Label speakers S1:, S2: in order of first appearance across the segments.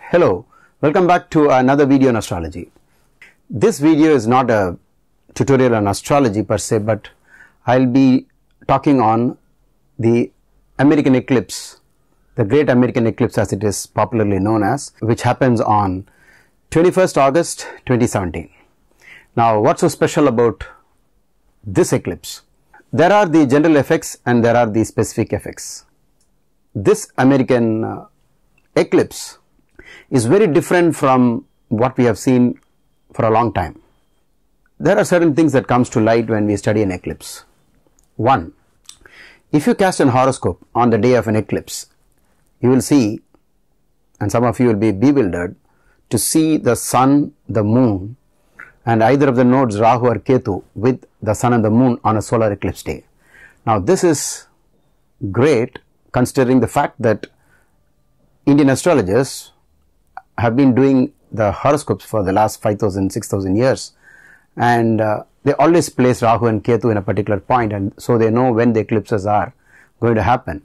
S1: Hello, welcome back to another video on astrology. This video is not a tutorial on astrology per se, but I'll be talking on the American eclipse, the Great American Eclipse as it is popularly known as, which happens on 21st August 2017. Now, what's so special about this eclipse? There are the general effects and there are the specific effects. This American eclipse is very different from what we have seen for a long time. There are certain things that comes to light when we study an eclipse. One, if you cast an horoscope on the day of an eclipse, you will see, and some of you will be bewildered, to see the sun, the moon, and either of the nodes Rahu or Ketu with the sun and the moon on a solar eclipse day. Now, this is great considering the fact that Indian astrologers have been doing the horoscopes for the last 5,000, 6,000 years, and they always place Rahu and Ketu in a particular point, and so they know when the eclipses are going to happen.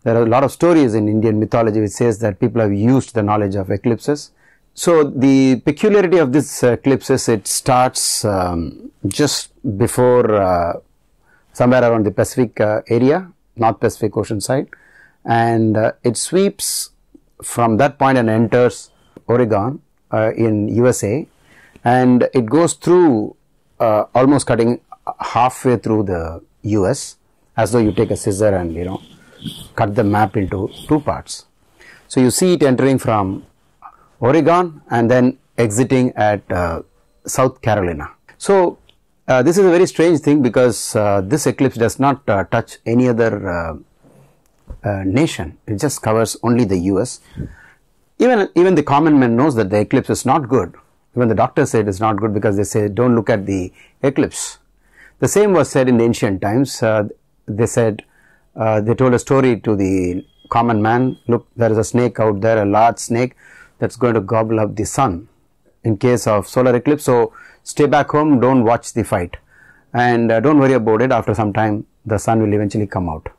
S1: There are a lot of stories in Indian mythology which says that people have used the knowledge of eclipses. So the peculiarity of this eclipse is it starts just before somewhere around the Pacific area, North Pacific Ocean side, and it sweeps from that point and enters Oregon in USA, and it goes through almost cutting halfway through the US, as though you take a scissor and cut the map into two parts. So you see it entering from Oregon and then exiting at South Carolina. So this is a very strange thing because this eclipse does not touch any other nation. It just covers only the US. Even the common man knows that the eclipse is not good. Even the doctors say it is not good because they say don't look at the eclipse. The same was said in the ancient times. They said, they told a story to the common man, look, there is a snake out there, a large snake that's going to gobble up the sun in case of solar eclipse. So stay back home, don't watch the fight, and don't worry about it. After some time the sun will eventually come out.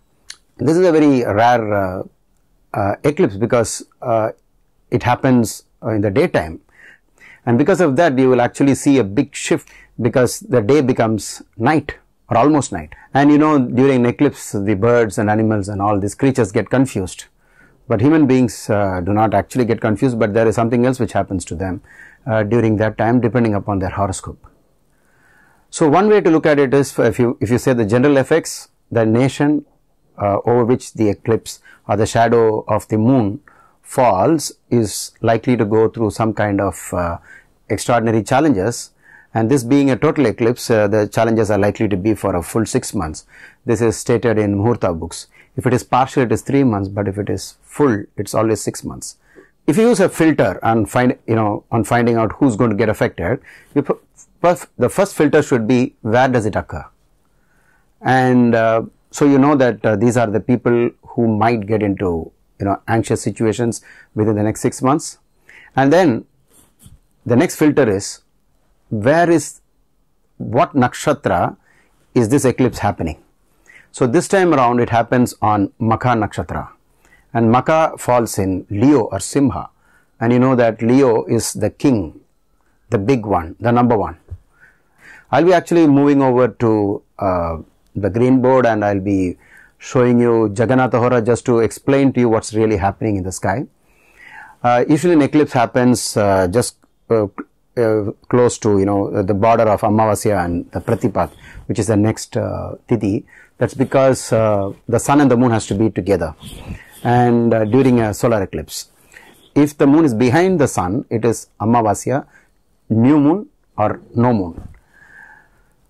S1: This is a very rare eclipse because it happens in the daytime, and because of that you will actually see a big shift because the day becomes night or almost night. And during an eclipse the birds and animals and all these creatures get confused, but human beings do not actually get confused, but there is something else which happens to them during that time depending upon their horoscope. So one way to look at it is if you say the general effects, the nation over which the eclipse or the shadow of the moon falls is likely to go through some kind of extraordinary challenges, and this being a total eclipse, the challenges are likely to be for a full 6 months. This is stated in Muhurta books. If it is partial, it is 3 months, but if it is full, it's always 6 months. If you use a filter and on finding out who's going to get affected, the first filter should be where does it occur, and so you know that these are the people who might get into anxious situations within the next 6 months. And then the next filter is what nakshatra is this eclipse happening. So this time around it happens on Makha nakshatra, and Makha falls in Leo or Simha, and you know that Leo is the king, the big one, the number one. I'll be actually moving over to the green board and I'll be showing you Jagannatha Hora just to explain to you what's really happening in the sky. Usually an eclipse happens just close to the border of Amavasya and the Pratipat, which is the next Tithi. That's because the sun and the moon has to be together, and during a solar eclipse, if the moon is behind the sun, it is Amavasya, new moon or no moon.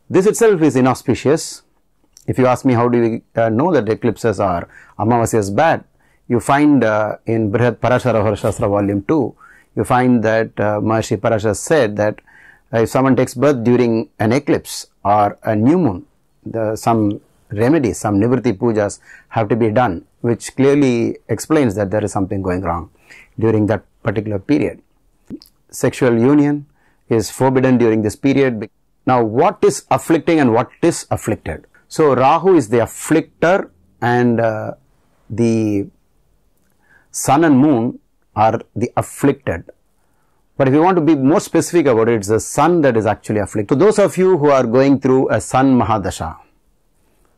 S1: This itself is inauspicious. If you ask me how do we know that eclipses are Amavasya is bad, you find in Brihad Parashara Hora Shastra volume 2, you find that Maharishi Parashar said that if someone takes birth during an eclipse or a new moon, some remedies, some nivritti pujas have to be done, which clearly explains that there is something going wrong during that particular period. Sexual union is forbidden during this period. Now, what is afflicting and what is afflicted? So Rahu is the afflictor and the sun and moon are the afflicted. But if you want to be more specific about it, it's the sun that is actually afflicted. So those of you who are going through a sun Mahadasha,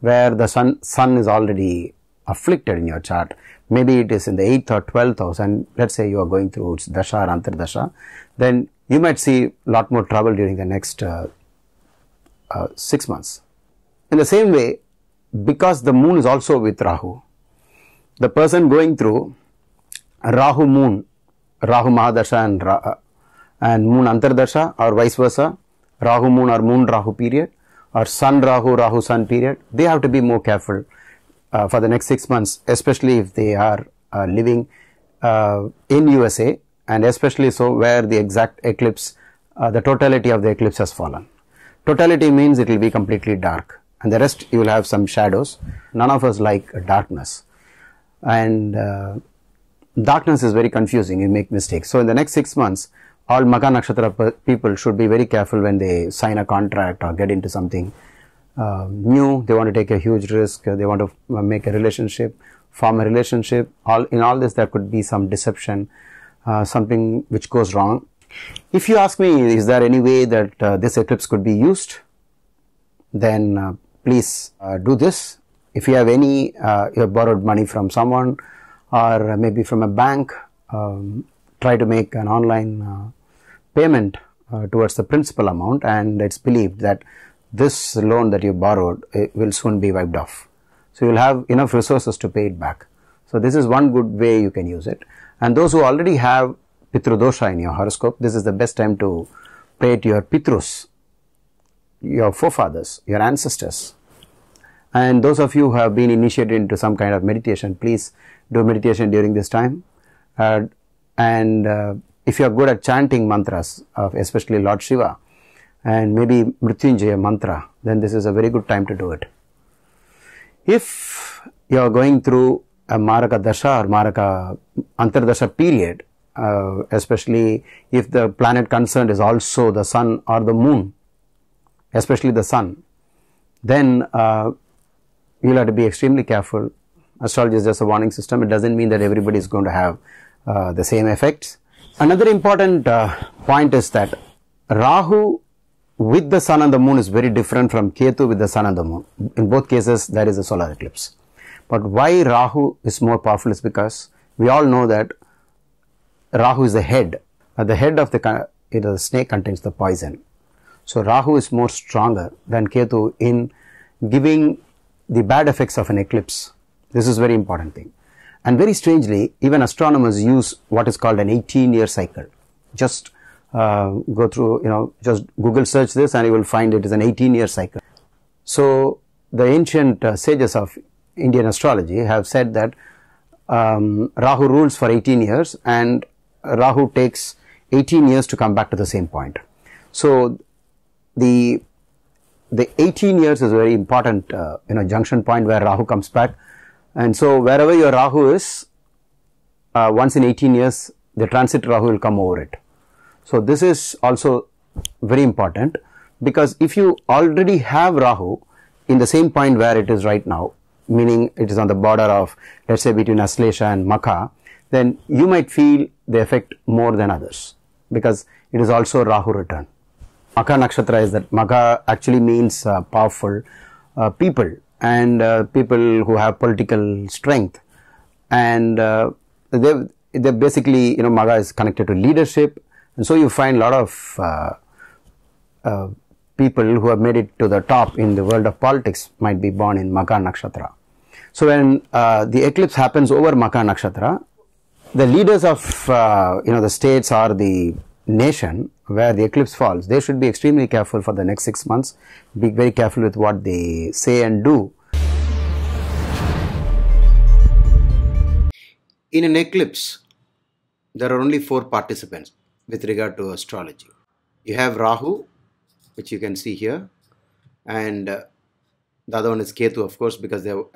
S1: where the sun is already afflicted in your chart, maybe it is in the 8th or 12th house, and let's say you are going through its dasha or antardasha, then you might see a lot more trouble during the next 6 months. In the same way, because the moon is also with Rahu, the person going through Rahu moon, Rahu Mahadasha and moon Antardasha, or vice versa, Rahu moon or moon Rahu period, or sun Rahu, Rahu sun period, they have to be more careful for the next 6 months, especially if they are living in USA, and especially so where the exact eclipse, the totality of the eclipse has fallen. Totality means it will be completely dark, and the rest you will have some shadows. None of us like darkness, and darkness is very confusing, you make mistakes. So in the next 6 months, all Makha Nakshatra people should be very careful when they sign a contract or get into something new. They want to take a huge risk, they want to make a relationship, form a relationship. In all this there could be some deception, something which goes wrong. If you ask me, is there any way that this eclipse could be used, then please do this. If you have any, you have borrowed money from someone or maybe from a bank, try to make an online payment towards the principal amount, and it's believed that this loan that you borrowed will soon be wiped off. So you will have enough resources to pay it back. So this is one good way you can use it. And those who already have Pitru dosha in your horoscope, this is the best time to pray to your Pitrus, your forefathers, your ancestors. And those of you who have been initiated into some kind of meditation, please do meditation during this time. If you are good at chanting mantras of especially Lord Shiva and maybe Mrityunjaya mantra, then this is a very good time to do it. If you are going through a Maraka Dasha or Maraka Antardasha period, especially if the planet concerned is also the sun or the moon, especially the sun, then you will have to be extremely careful. Astrology is just a warning system. It doesn't mean that everybody is going to have the same effects. Another important point is that Rahu with the sun and the moon is very different from Ketu with the sun and the moon. In both cases there is a solar eclipse. But why Rahu is more powerful is because we all know that Rahu is the head. The head of the snake contains the poison. So Rahu is more stronger than Ketu in giving the bad effects of an eclipse. This is very important thing. And very strangely, even astronomers use what is called an 18-year cycle. Just go through, just Google search this and you will find it is an 18-year cycle. So the ancient sages of Indian astrology have said that Rahu rules for 18 years and Rahu takes 18 years to come back to the same point. So the 18 years is a very important junction point where Rahu comes back. And so wherever your Rahu is, once in 18 years, the transit Rahu will come over it. So this is also very important, because if you already have Rahu in the same point where it is right now, meaning it is on the border of, let's say, between Aslesha and Makha, then you might feel the effect more than others, because it is also Rahu return. Makha Nakshatra is that Makha actually means powerful people, and people who have political strength, and they basically, Makha is connected to leadership, and so you find a lot of people who have made it to the top in the world of politics might be born in Makha Nakshatra. So when the eclipse happens over Makha Nakshatra, the leaders of the states or the nation where the eclipse falls, they should be extremely careful for the next 6 months. Be very careful with what they say and do. In an eclipse, there are only 4 participants with regard to astrology. You have Rahu, which you can see here, and the other one is Ketu, of course, because they'll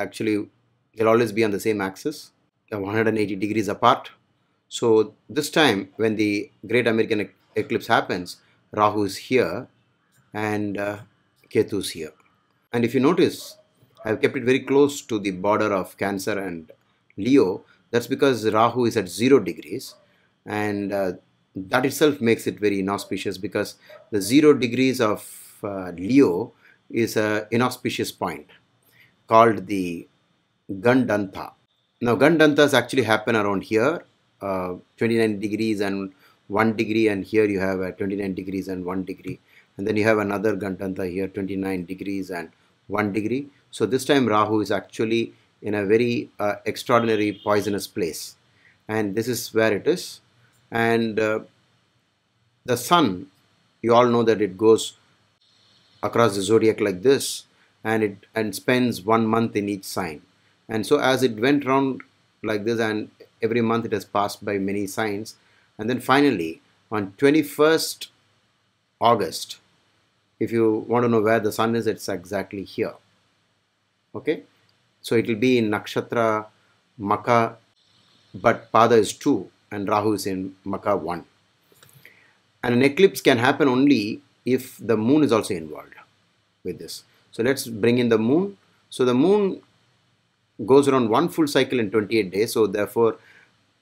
S1: always be on the same axis. They're 180 degrees apart. So this time when the Great American Eclipse happens, Rahu is here and Ketu is here. And if you notice, I have kept it very close to the border of Cancer and Leo. That's because Rahu is at 0 degrees and that itself makes it very inauspicious, because the 0 degrees of Leo is a inauspicious point called the gandanta. Now gandantas actually happen around here, 29 degrees and 1 degree, and here you have 29 degrees and 1 degree, and then you have another gandanta here, 29 degrees and 1 degree. So this time Rahu is actually in a very extraordinary poisonous place, and this is where it is. And the sun, you all know that it goes across the zodiac like this, and it spends 1 month in each sign. And so as it went round like this, and every month it has passed by many signs, and then finally on 21st August, if you want to know where the sun is, it's exactly here. Okay, so it will be in nakshatra Makha, but Pada is 2 and Rahu is in Makha 1. And an eclipse can happen only if the moon is also involved with this. So let's bring in the moon. So the moon goes around 1 full cycle in 28 days. So therefore,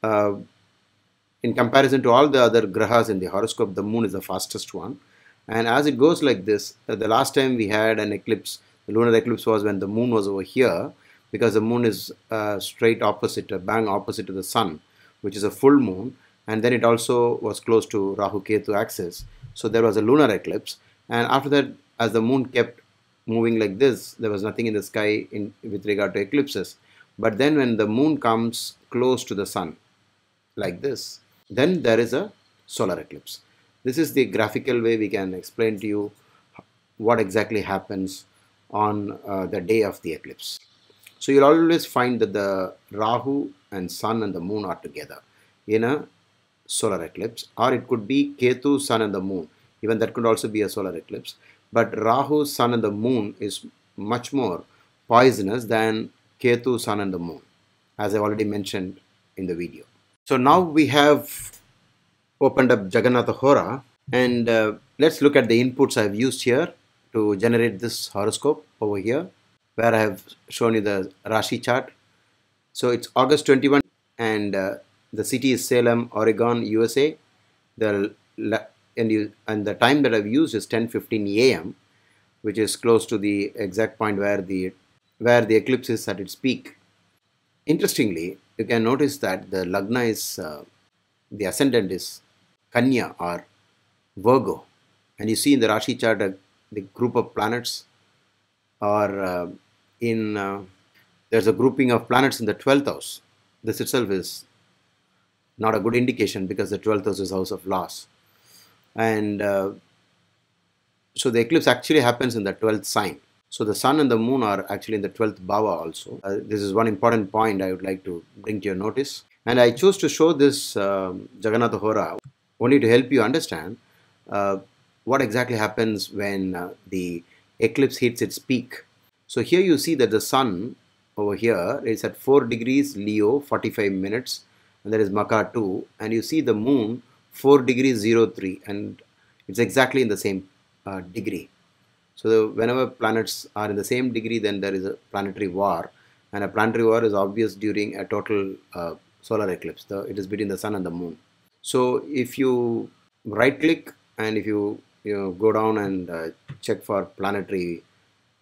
S1: in comparison to all the other grahas in the horoscope, the moon is the fastest one. And as it goes like this, the last time we had an eclipse, the lunar eclipse, was when the moon was over here, because the moon is straight opposite, bang opposite to the sun, which is a full moon. And then it also was close to Rahu Ketu axis. So there was a lunar eclipse. And after that, as the moon kept moving like this, there was nothing in the sky with regard to eclipses. But then when the moon comes close to the sun like this, then there is a solar eclipse. This is the graphical way we can explain to you what exactly happens on the day of the eclipse. So you'll always find that the Rahu and sun and the moon are together in a solar eclipse, or it could be Ketu, sun and the moon. Even that could also be a solar eclipse. But Rahu, sun and the moon is much more poisonous than Ketu, sun and the moon, as I already mentioned in the video. So now we have opened up Jagannatha Hora, and let's look at the inputs I have used here to generate this horoscope over here, where I have shown you the Rashi chart. So it's August 21, and the city is Salem, Oregon, USA. And the time that I've used is 10:15 a.m., which is close to the exact point where the eclipse is at its peak. Interestingly, you can notice that the Lagna is, the ascendant is Kanya or Virgo, and you see in the Rashi chart the group of planets, or there's a grouping of planets in the 12th house. This itself is not a good indication, because the 12th house is house of loss. And so the eclipse actually happens in the 12th sign. So the sun and the moon are actually in the 12th bhava also. This is one important point I would like to bring to your notice. And I chose to show this Jagannatha Hora only to help you understand what exactly happens when the eclipse hits its peak. So here you see that the sun over here is at 4 degrees Leo, 45 minutes, and that is Makha 2, and you see the moon 4 degrees 03, and it's exactly in the same degree. So whenever planets are in the same degree, then there is a planetary war, and a planetary war is obvious during a total solar eclipse. It is between the sun and the moon. So if you right click and if you go down and check for planetary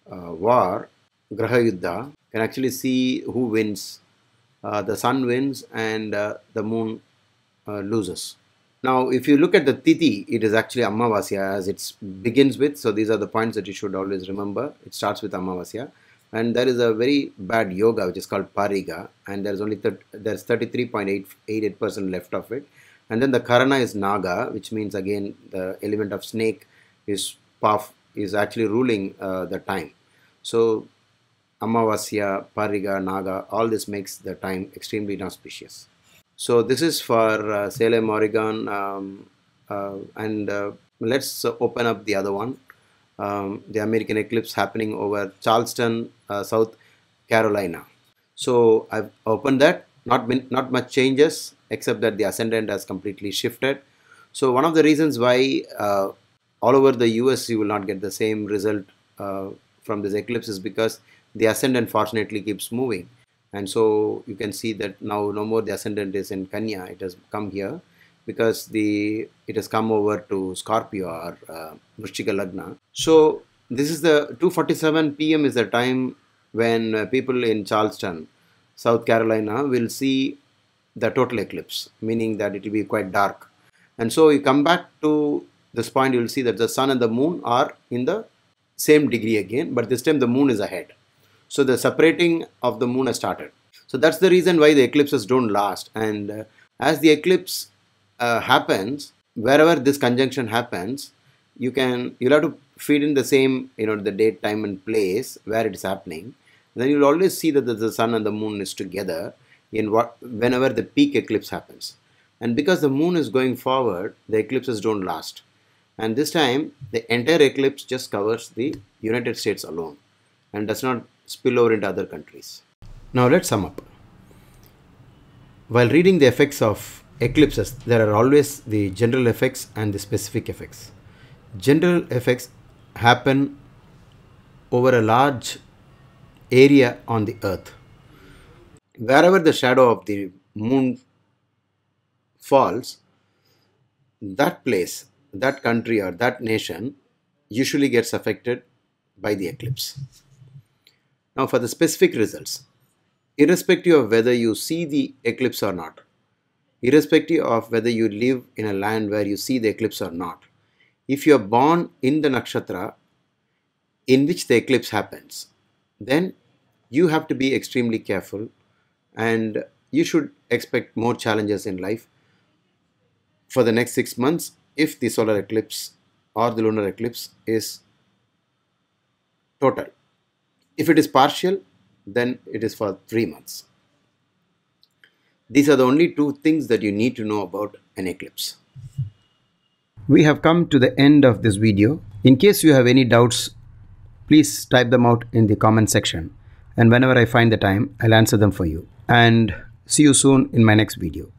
S1: war, Graha Yuddha, can actually see who wins. The sun wins and the moon loses. Now, if you look at the Tithi, it is actually Amavasya as it begins with. So these are the points that you should always remember. It starts with Amavasya. And there is a very bad yoga which is called Pariga, and there's only there's 33.88% left of it. And then the Karana is Naga, which means again the element of snake is actually ruling the time. So Amavasya, Pariga, Naga, all this makes the time extremely inauspicious. So this is for Salem, Oregon, and let's open up the other one. The American eclipse happening over Charleston, South Carolina. So I've opened that. Not much changes, except that the ascendant has completely shifted. So one of the reasons why all over the US you will not get the same result from this eclipse is because the ascendant fortunately keeps moving. And so you can see that now no more the ascendant is in Kanya, it has come here. because it has come over to Scorpio or Vrishchika Lagna. So this is the 2:47 p.m. is the time when people in Charleston, South Carolina, will see the total eclipse, meaning that it will be quite dark. And so you come back to this point, you will see that the sun and the moon are in the same degree again, but this time the moon is ahead. So the separating of the moon has started. So that's the reason why the eclipses don't last. And as the eclipse happens, wherever this conjunction happens, you'll have to feed in the same, the date, time and place where it is happening. Then you'll always see that the sun and the moon is together whenever the peak eclipse happens. And because the moon is going forward, the eclipses don't last. And this time, the entire eclipse just covers the United States alone and does not spill over into other countries. Now let's sum up. While reading the effects of eclipses, there are always the general effects and the specific effects. General effects happen over a large area on the earth. Wherever the shadow of the moon falls, that place, that country or that nation usually gets affected by the eclipse. Now for the specific results, irrespective of whether you see the eclipse or not, irrespective of whether you live in a land where you see the eclipse or not, if you are born in the nakshatra in which the eclipse happens, then you have to be extremely careful and you should expect more challenges in life for the next 6 months if the solar eclipse or the lunar eclipse is total. If it is partial, then it is for 3 months. These are the only two things that you need to know about an eclipse. We have come to the end of this video. In case you have any doubts, please type them out in the comment section. And whenever I find the time, I'll answer them for you. And see you soon in my next video.